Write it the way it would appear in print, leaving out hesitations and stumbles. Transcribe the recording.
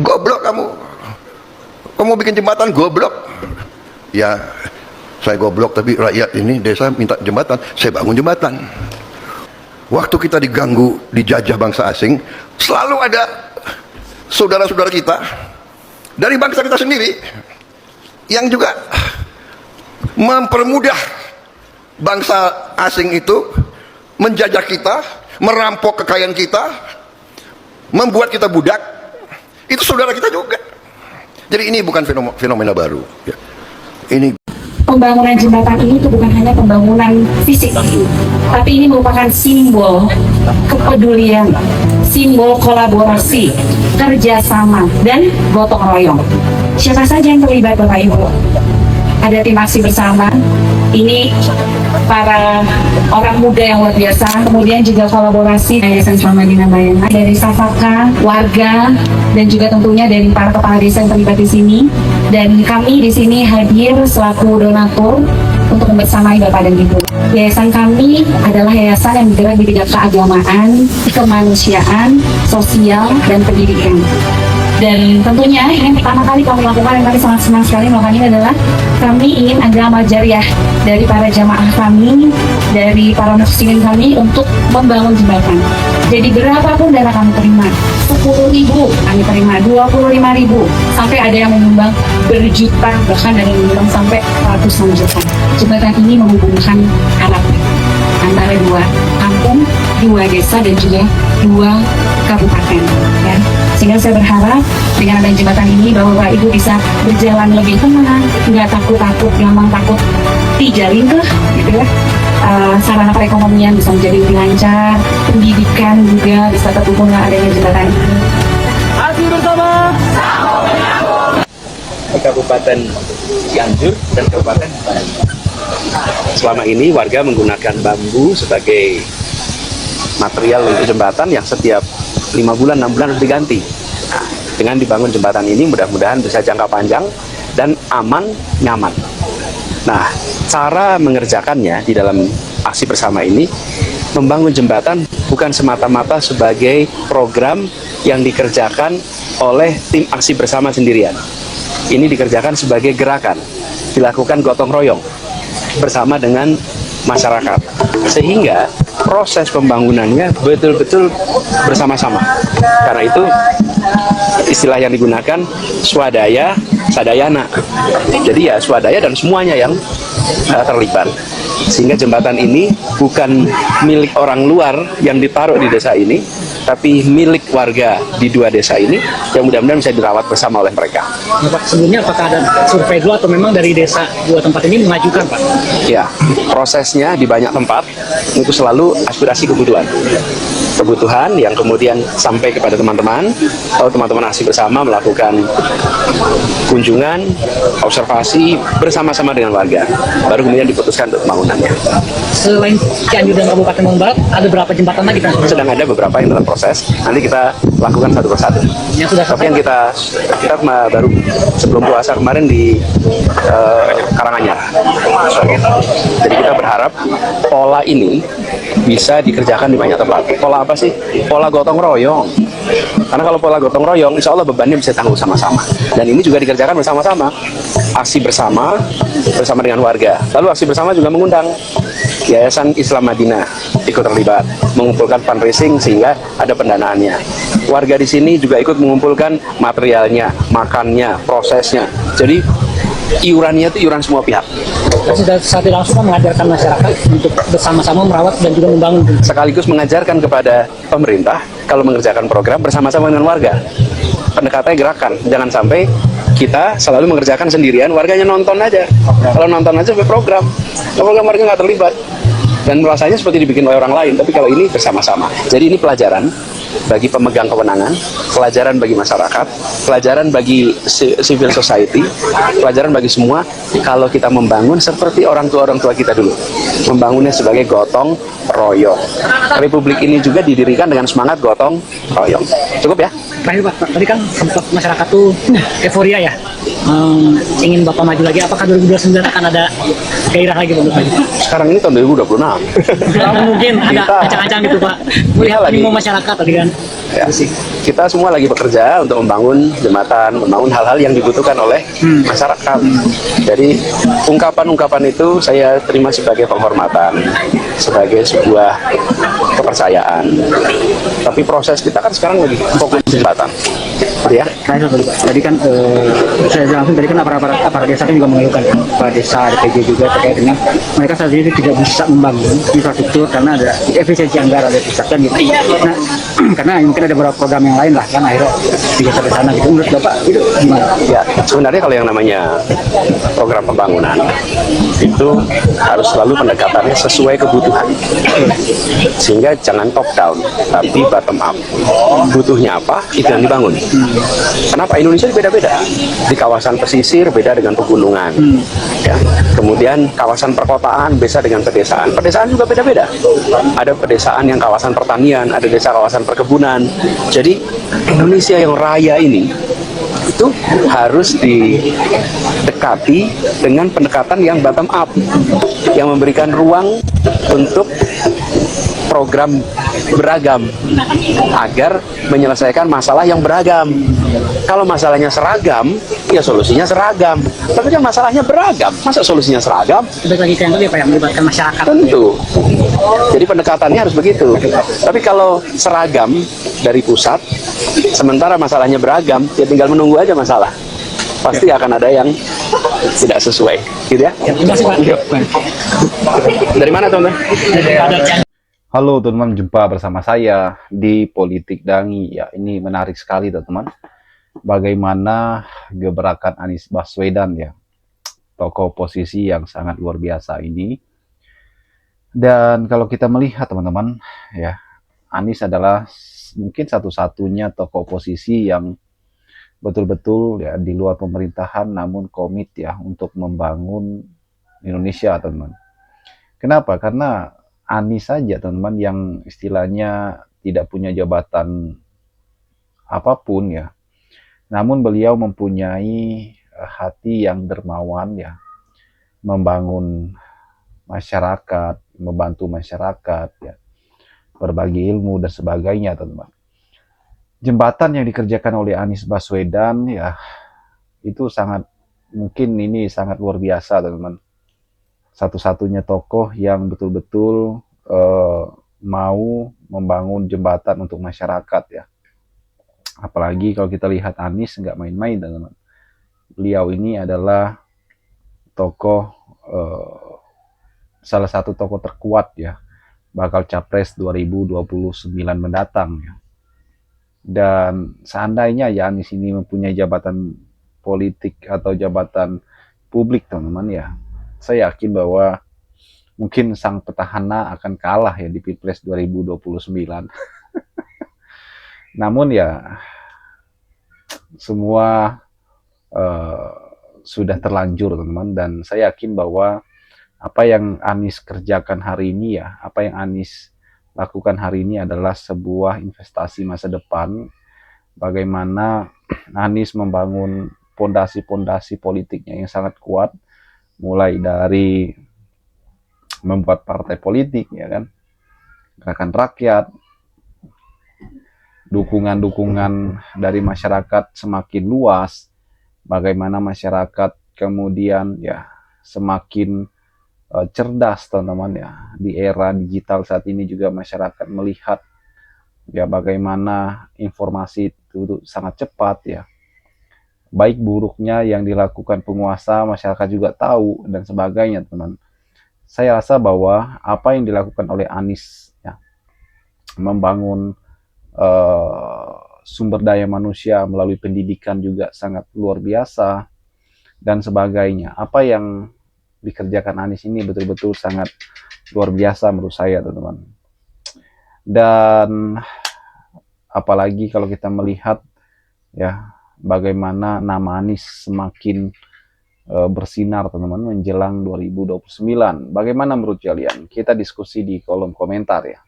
Goblok kamu. Kamu bikin jembatan goblok. Ya, saya goblok tapi rakyat ini desa minta jembatan, saya bangun jembatan. Waktu kita diganggu, dijajah bangsa asing, selalu ada saudara-saudara kita dari bangsa kita sendiri yang juga mempermudah bangsa asing itu menjajah kita, merampok kekayaan kita, membuat kita budak. Itu saudara kita juga. Jadi ini bukan fenomena baru. Ini pembangunan jembatan ini itu bukan hanya pembangunan fisik, tapi ini merupakan simbol kepedulian, simbol kolaborasi, kerjasama, dan gotong royong. Siapa saja yang terlibat, Bapak Ibu? Ada tim aksi bersama, ini para orang muda yang luar biasa, kemudian juga kolaborasi Yayasan Islam Madinah Bayangan dari Safaka, warga, dan juga tentunya dari para kepala desa yang terlibat di sini. Dan kami di sini hadir selaku donatur untuk membersamai Bapak dan Ibu. Yayasan kami adalah yayasan yang bergerak di bidang keagamaan, kemanusiaan, sosial, dan pendidikan. Dan tentunya yang pertama kali kami lakukan, yang kami sangat senang sekali melakukan ini adalah kami ingin ada amal jariah dari para jamaah kami, dari para muslimin kami untuk membangun jembatan. Jadi berapapun dana kami terima, 10.000 kami terima, 25.000, sampai ada yang menyumbang berjuta, bahkan ada yang menyumbang sampai ratusan juta. Jembatan ini menghubungkan Arab antara dua kampung, dua desa, dan juga dua kabupaten. Ya. Sehingga saya berharap dengan adanya jembatan ini bahwa Bapak Ibu bisa berjalan lebih tenang, nggak takut-takut, gampang takut dijalingkah, gitu ya. Sarana perekonomian bisa menjadi lebih lancar, pendidikan juga bisa terhubung dengan adanya jembatan ini. Aksi bersama di Kabupaten Cianjur dan Kabupaten Bandung. Selama ini warga menggunakan bambu sebagai material untuk jembatan yang setiap 5 bulan, 6 bulan harus diganti. Nah, dengan dibangun jembatan ini mudah-mudahan bisa jangka panjang dan aman, nyaman. Nah, cara mengerjakannya di dalam aksi bersama ini, membangun jembatan bukan semata-mata sebagai program yang dikerjakan oleh tim aksi bersama sendirian. Ini dikerjakan sebagai gerakan, dilakukan gotong royong bersama dengan masyarakat, sehingga proses pembangunannya betul-betul bersama-sama. Karena itu istilah yang digunakan swadaya sadayana. Jadi ya swadaya dan semuanya yang terlibat. Sehingga jembatan ini bukan milik orang luar yang ditaruh di desa ini, tapi milik warga di dua desa ini yang mudah-mudahan bisa dirawat bersama oleh mereka. Pak, sebelumnya apakah ada survei dulu atau memang dari desa dua tempat ini mengajukan, Pak? Ya, prosesnya di banyak tempat itu selalu aspirasi kebutuhan yang kemudian sampai kepada teman-teman, lalu teman-teman aksi bersama melakukan kunjungan, observasi bersama-sama dengan warga, baru kemudian diputuskan untuk pembangunannya. Selain Cianjur dan Kabupaten Bandung Barat, ada berapa jembatan lagi, Pak? Sedang ada beberapa yang dalam proses, nanti kita lakukan satu persatu. Yang sudah Tapi selesai, yang kita baru sebelum puasa kemarin di Karanganyar. Jadi kita berharap pola ini bisa dikerjakan di banyak tempat. Pola apa sih? Pola gotong royong. Karena kalau pola gotong royong, insya Allah bebannya bisa tanggung sama-sama. Dan ini juga dikerjakan bersama-sama. Aksi bersama dengan warga. Lalu aksi bersama juga mengundang Yayasan Islam Madinah ikut terlibat, mengumpulkan fundraising sehingga ada pendanaannya. Warga di sini juga ikut mengumpulkan materialnya, makannya, prosesnya. Jadi iurannya itu iuran semua pihak. sudah saat langsung mengajarkan masyarakat untuk bersama-sama merawat dan juga membangun. Sekaligus mengajarkan kepada pemerintah kalau mengerjakan program bersama-sama dengan warga. Pendekatannya gerakan, jangan sampai kita selalu mengerjakan sendirian, warganya nonton aja. Kalau nonton aja sampai program warga nggak terlibat. Dan rasanya seperti dibikin oleh orang lain, tapi kalau ini bersama-sama. Jadi ini pelajaran bagi pemegang kewenangan, pelajaran bagi masyarakat, pelajaran bagi civil society, pelajaran bagi semua kalau kita membangun seperti orang tua kita dulu. Membangunnya sebagai gotong royong. Republik ini juga didirikan dengan semangat gotong royong. Cukup ya? Terakhir Pak, tadi kan sempat masyarakat tuh euforia ya ingin Bapak maju lagi, apakah 2029 akan ada gairah lagi Pak? Sekarang ini tahun 2026. Kalau mungkin ada Kita- ancang-ancang gitu Pak, melihat lagi. animo masyarakat tadi kan. Ya, kita semua lagi bekerja untuk membangun jembatan, membangun hal-hal yang dibutuhkan oleh masyarakat. Jadi ungkapan-ungkapan itu saya terima sebagai penghormatan, sebagai sebuah kepercayaan. Tapi proses kita kan sekarang lagi fokus jembatan, gitu ya. Terakhir tadi kan saya langsung tadi kan aparat desa kan juga mengeluhkan kepala desa, ada PJ juga terkait dengan mereka saat ini tidak bisa membangun infrastruktur karena ada efisiensi anggaran dari pusat kan gitu. Nah, karena mungkin ada beberapa program yang lain lah kan akhirnya digeser ke sana gitu. Menurut Bapak itu gimana? Ya, sebenarnya kalau yang namanya program pembangunan itu harus selalu pendekatannya sesuai kebutuhan. Sehingga jangan top down, tapi bottom up. Butuhnya apa, itu yang dibangun. Kenapa? Indonesia beda-beda. Di kawasan pesisir beda dengan pegunungan. Ya. Kemudian kawasan perkotaan beda dengan pedesaan. Pedesaan juga beda-beda. Ada pedesaan yang kawasan pertanian, ada desa kawasan perkebunan. Jadi Indonesia yang raya ini itu harus didekati dengan pendekatan yang bottom up, yang memberikan ruang untuk program beragam agar menyelesaikan masalah yang beragam. Kalau masalahnya seragam, ya solusinya seragam. Tapi kan masalahnya beragam, masa solusinya seragam? Balik lagi ke yang tadi Pak yang melibatkan masyarakat. Tentu. Jadi pendekatannya harus begitu. Tapi kalau seragam dari pusat, sementara masalahnya beragam, ya tinggal menunggu aja masalah. Pasti akan ada yang tidak sesuai, gitu ya. Terima kasih Pak. Dari mana teman-teman? Halo teman-teman, jumpa bersama saya di Politik Dangi. Ya, ini menarik sekali teman-teman. Bagaimana gebrakan Anies Baswedan ya, tokoh oposisi yang sangat luar biasa ini. Dan kalau kita melihat teman-teman, ya, Anies adalah mungkin satu-satunya tokoh oposisi yang betul-betul ya di luar pemerintahan namun komit ya untuk membangun Indonesia teman-teman. Kenapa? Karena Anies saja teman-teman yang istilahnya tidak punya jabatan apapun ya, namun beliau mempunyai hati yang dermawan ya, membangun masyarakat, membantu masyarakat ya, berbagi ilmu dan sebagainya teman-teman. Jembatan yang dikerjakan oleh Anies Baswedan ya, itu sangat mungkin ini sangat luar biasa teman-teman. Satu-satunya tokoh yang betul-betul mau membangun jembatan untuk masyarakat ya. Apalagi kalau kita lihat Anies nggak main-main teman-teman. Beliau ini adalah tokoh salah satu tokoh terkuat ya, bakal capres 2029 mendatang ya. Dan seandainya ya Anies ini mempunyai jabatan politik atau jabatan publik teman-teman ya, saya yakin bahwa mungkin sang petahana akan kalah ya di Pilpres 2029. Namun ya semua sudah terlanjur teman-teman, dan saya yakin bahwa apa yang Anies kerjakan hari ini ya, apa yang Anies lakukan hari ini adalah sebuah investasi masa depan. Bagaimana Anies membangun pondasi-pondasi politiknya yang sangat kuat, mulai dari membuat partai politik ya kan, gerakan rakyat, dukungan-dukungan dari masyarakat semakin luas, bagaimana masyarakat kemudian ya semakin cerdas teman-teman ya. Di era digital saat ini juga masyarakat melihat ya bagaimana informasi itu sangat cepat ya. Baik buruknya yang dilakukan penguasa, masyarakat juga tahu dan sebagainya teman. Saya rasa bahwa apa yang dilakukan oleh Anies ya, membangun sumber daya manusia melalui pendidikan juga sangat luar biasa dan sebagainya. Apa yang dikerjakan Anies ini betul-betul sangat luar biasa menurut saya teman-teman. Dan apalagi kalau kita melihat ya bagaimana nama Anies semakin bersinar teman-teman menjelang 2029. Bagaimana menurut kalian? Kita diskusi di kolom komentar ya.